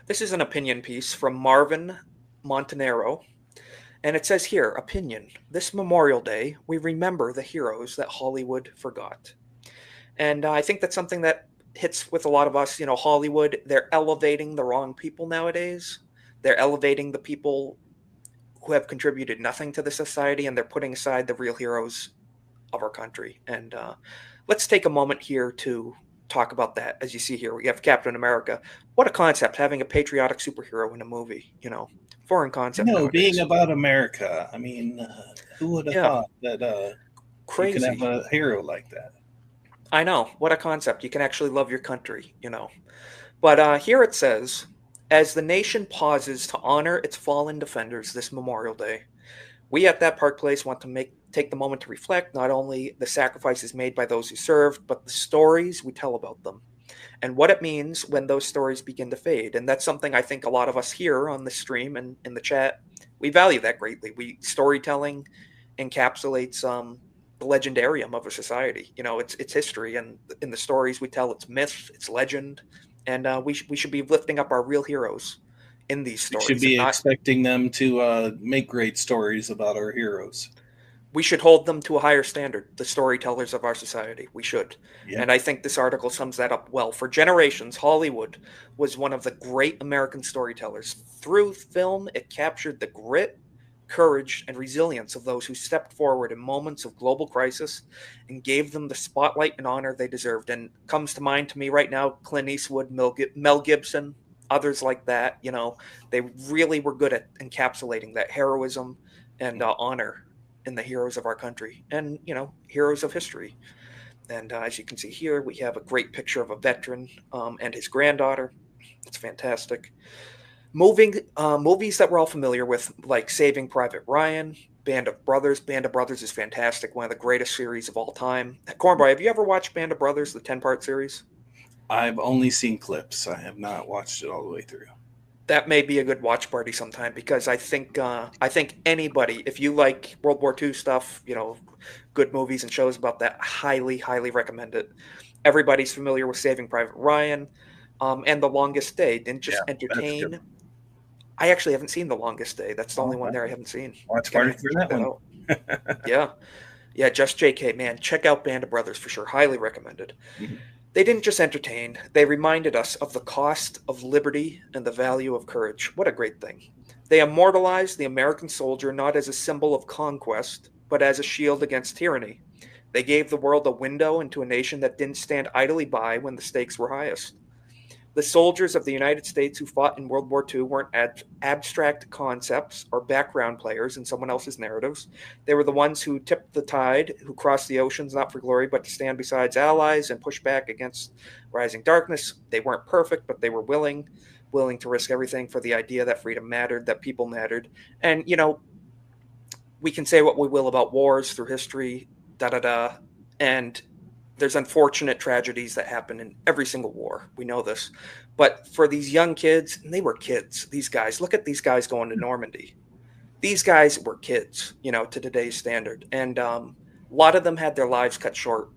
This is an opinion piece from Marvin Montanero, and it says here, opinion. This Memorial Day, we remember the heroes that Hollywood forgot. And I think that's something that hits with a lot of us. Hollywood, they're elevating the wrong people nowadays. They're elevating the people who have contributed nothing to the society, and they're putting aside the real heroes of our country. And let's take a moment here to talk about that. As you see here, we have Captain America. What a concept, having a patriotic superhero in a movie. Foreign concept Being nowadays. about America. Who would have Yeah, thought that you can have crazy. a hero like that? I know. What a concept. You can actually love your country. But here it says, as the nation pauses to honor its fallen defenders this Memorial Day, we at that Park Place want to take the moment to reflect not only the sacrifices made by those who served, but the stories we tell about them and what it means when those stories begin to fade. And that's something I think a lot of us here on the stream and in the chat, we value that greatly. Storytelling encapsulates the legendarium of a society. It's history, and in the stories we tell, it's myth, it's legend, and we should be lifting up our real heroes in these We should stories, and be not expecting them to make great stories about our heroes. we should hold them to a higher standard, the storytellers of our society. We should. Yep. And I think this article sums that up well. For generations, Hollywood was one of the great American storytellers. Through film, it captured the grit, courage, and resilience of those who stepped forward in moments of global crisis and gave them the spotlight and honor they deserved. And comes to mind to me right now Clint Eastwood, Mel Gibson, others like that. They really were good at encapsulating that heroism and honor in the heroes of our country and heroes of history. And as you can see here, we have a great picture of a veteran and his granddaughter. It's fantastic. Movies that we're all familiar with, like Saving Private Ryan, Band of Brothers. Band of Brothers is fantastic, one of the greatest series of all time. Cornboy, have you ever watched Band of Brothers, the 10-part series? I've only seen clips. I have not watched it all the way through. That may be a good watch party sometime, because I think anybody, if you like World War II stuff, good movies and shows about that, highly recommend it. Everybody's familiar with Saving Private Ryan, and The Longest Day. Didn't Yeah, just that's a good entertain. one. I actually haven't seen The Longest Day. That's the only Oh, one wow. there I haven't seen. Watch Gotta party for check that that one. out. Yeah, yeah, just JK, man. Check out Band of Brothers for sure. Highly recommended. Mhm. They didn't just entertain, they reminded us of the cost of liberty and the value of courage. What a great thing. They immortalized the American soldier not as a symbol of conquest, but as a shield against tyranny. They gave the world a window into a nation that didn't stand idly by when the stakes were highest. The soldiers of the United States who fought in World War II weren't abstract concepts or background players in someone else's narratives. They were the ones who tipped the tide, who crossed the oceans not for glory, but to stand beside allies and push back against rising darkness. They weren't perfect, but they were willing to risk everything for the idea that freedom mattered, that people mattered. And, we can say what we will about wars through history, da da da, and there's unfortunate tragedies that happen in every single war. We know this. But for these young kids, and they were kids, these guys, look at these guys going to Normandy. These guys were kids, to today's standard. And a lot of them had their lives cut short,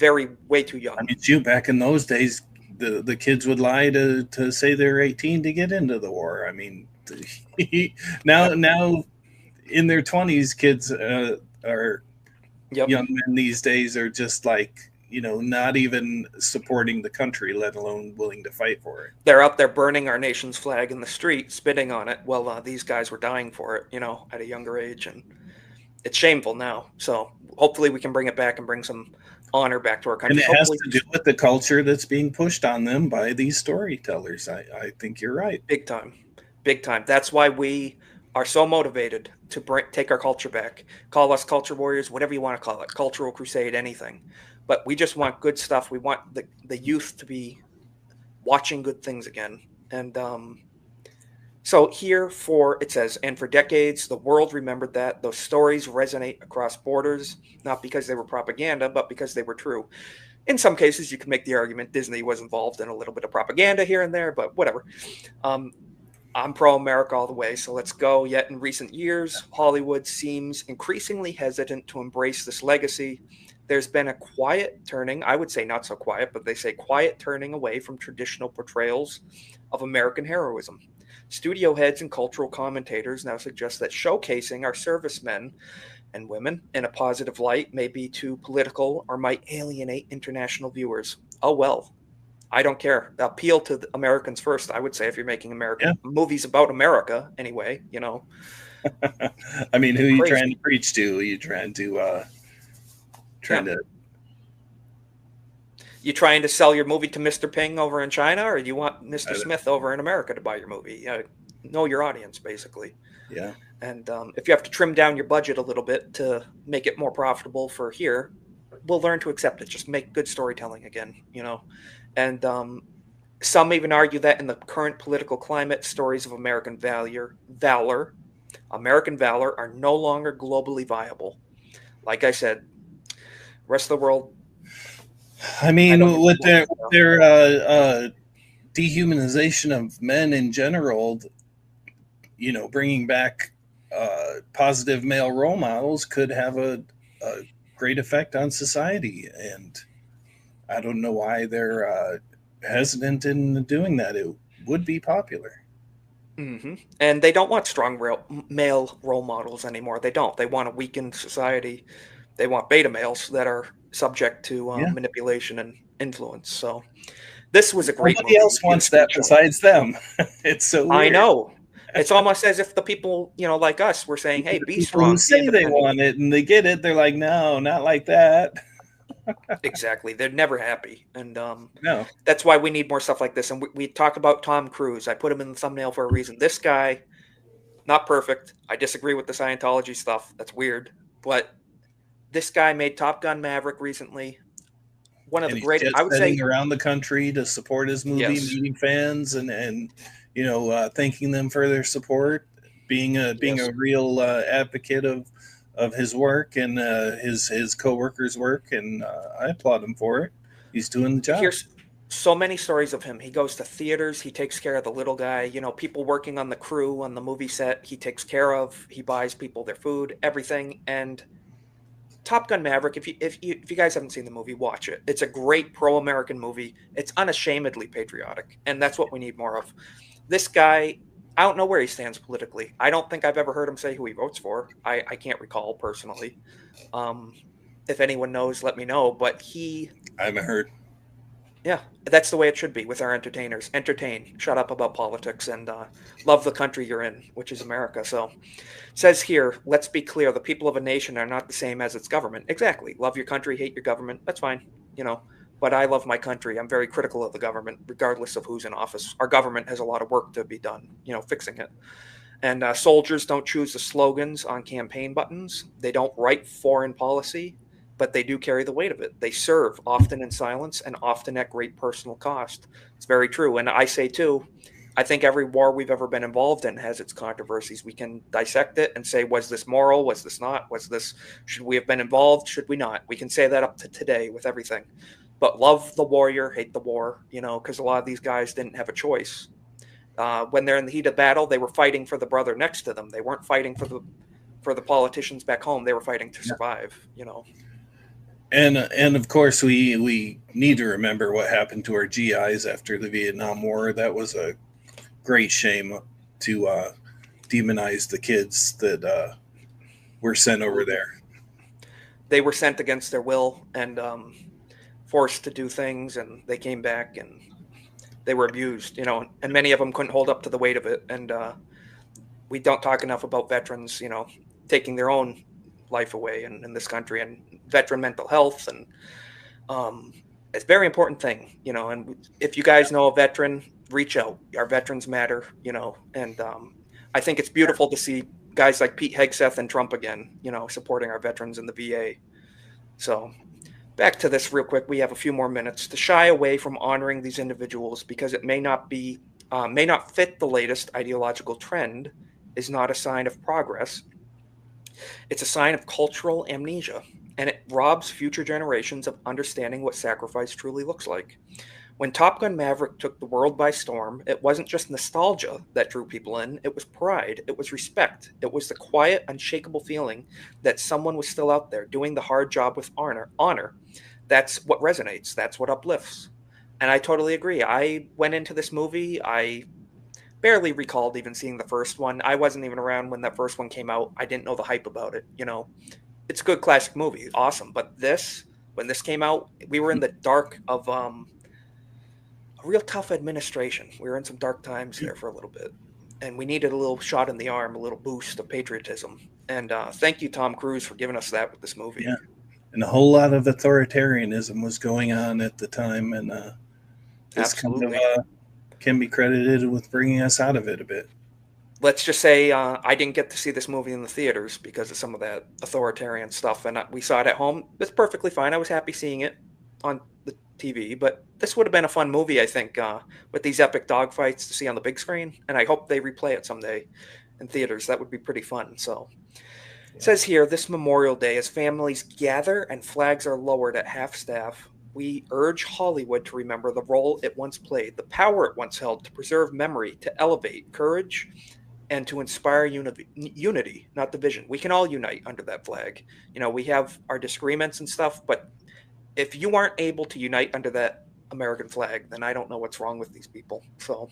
way too young. Back in those days, the kids would lie to say they're 18 to get into the war. Now in their 20s, kids are Yep. young men these days are just like not even supporting the country, let alone willing to fight for it. They're out there burning our nation's flag in the street, spitting on it. Well, these guys were dying for it, at a younger age. And it's shameful now. So hopefully we can bring it back and bring some honor back to our And country. it has Hopefully, to do with the culture that's being pushed on them by these storytellers. I think you're right. big time, big time. That's why we are so motivated to take our culture back. Call us culture warriors, whatever you want to call it, cultural crusade, anything. But we just want good stuff. We want the youth to be watching good things again. And so here it says, and for decades, the world remembered that those stories resonate across borders, not because they were propaganda, but because they were true. In some cases, you can make the argument Disney was involved in a little bit of propaganda here and there, but whatever. Um, I'm pro America all the way, so let's go. Yet in recent years, Hollywood seems increasingly hesitant to embrace this legacy. there's been a quiet turning, I would say not so quiet, but they say quiet turning away from traditional portrayals of American heroism. Studio heads and cultural commentators now suggest that showcasing our servicemen and women in a positive light may be too political or might alienate international viewers. Oh well, I don't care. Appeal to the Americans first, I would say, if you're making Yeah. American movies about America anyway, you know. I mean, who are you trying to Crazy. preach to? Are you trying Yeah. to You trying to sell your movie to Mr. Ping over in China, or you want Mr. I, Smith over in America to buy your movie? Know your audience, basically. yeah. And if you have to trim down your budget a little bit to make it more profitable for here, we'll learn to accept it. Just make good storytelling again, you know. And some even argue that in the current political climate, stories of American valor are no longer globally viable. Like I said, rest of the world, I I don't mean, give a with flying fuck. their dehumanization of men in general, bringing back positive male role models could have a great effect on society. And I don't know why they're hesitant in doing that. It would be popular. And they don't want strong male role models anymore. They don't. They want a weakened society. They want beta males that are subject to Yeah. manipulation and influence. So this was a great Nobody movie. else Huge wants that show. besides them. It's so I weird. know. It's almost as if the people, like us, were saying, "Hey, The be people who strong, be say they independent." want it and they get it, they're like, no, not like that. Exactly. They're never happy, and No. that's why we need more stuff like this. And we talk about Tom Cruise. I put him in the thumbnail for a reason. This guy, not perfect. I disagree with the Scientology stuff. That's weird, but this guy made Top Gun Maverick recently. One of And the he's great, jet I would setting say, around the country to support his movie, yes, meeting fans, and thanking them for their support, being yes. a real advocate of his work and his coworkers' work, and I applaud him for it. He's doing the job. Here's so many stories of him. He goes to theaters. He takes care of the little guy. People working on the crew on the movie set. He takes care of. He buys people their food, everything. And Top Gun Maverick. If you guys haven't seen the movie, watch it. It's a great pro-American movie. It's unashamedly patriotic, and that's what we need more of. This guy, I don't know where he stands politically. I don't think I've ever heard him say who he votes for. I can't recall personally. Um, if anyone knows, let me know. But I haven't heard. yeah, that's the way it should be with our entertainers. Entertain, shut up about politics, and love the country you're in, which is America. So, it says here, let's be clear: the people of a nation are not the same as its government. Exactly. Love your country, hate your government. That's fine, you know. But I love my country. I'm very critical of the government, regardless of who's in office. Our government has a lot of work to be done, fixing it. And soldiers don't choose the slogans on campaign buttons. They don't write foreign policy, but they do carry the weight of it. They serve, often in silence and often at great personal cost. It's very true. And I say, too, I think every war we've ever been involved in has its controversies. We can dissect it and say, was this moral? Was this not? Should we have been involved? Should we not? We can say that up to today with everything. But love the warrior, hate the war, because a lot of these guys didn't have a choice. When they're in the heat of battle, they were fighting for the brother next to them. They weren't fighting for the politicians back home. They were fighting to Yeah. survive. And of course we need to remember what happened to our GIs after the Vietnam War. That was a great shame to demonize the kids that were sent over Absolutely. there. They were sent against their will and forced to do things, and they came back and they were abused. And many of them couldn't hold up to the weight of it. And we don't talk enough about veterans, taking their own life away in this country, and veteran mental health, and um, it's a very important thing. And if you guys know a veteran, reach out. Our veterans matter. And I think it's beautiful to see guys like Pete Hegseth and Trump again, supporting our veterans in the VA. So back to this real quick. We have a few more minutes to shy away from honoring these individuals because it may not fit the latest ideological trend is not a sign of progress. It's a sign of cultural amnesia, and it robs future generations of understanding what sacrifice truly looks like. When Top Gun Maverick took the world by storm, it wasn't just nostalgia that drew people in, it was pride, it was respect, it was the quiet, unshakable feeling that someone was still out there doing the hard job with honor. That's what resonates, that's what uplifts. And I totally agree. I went into this movie, I barely recalled even seeing the first one. I wasn't even around when that first one came out. I didn't know the hype about it, you know. It's a good classic movie, awesome. But this, when this came out, we were in the dark of a real tough administration. We were in some dark times there for a little bit, and we needed a little shot in the arm, a little boost of patriotism. And thank you, Tom Cruise, for giving us that with this movie. Yeah, and a whole lot of authoritarianism was going on at the time, and this kind of Absolutely. can be credited with bringing us out of it a bit. Let's just say I didn't get to see this movie in the theaters because of some of that authoritarian stuff, and we saw it at home. It's perfectly fine. I was happy seeing it on the TV, but this would have been a fun movie, I think, with these epic dogfights to see on the big screen, and I hope they replay it someday in theaters. That would be pretty fun. So, it Yeah. says here this Memorial Day, as families gather and flags are lowered at half staff, we urge Hollywood to remember the role it once played, the power it once held to preserve memory, to elevate courage, and to inspire unity, not division. We can all unite under that flag. You know, we have our disagreements and stuff, but if you aren't able to unite under that American flag, then I don't know what's wrong with these people. So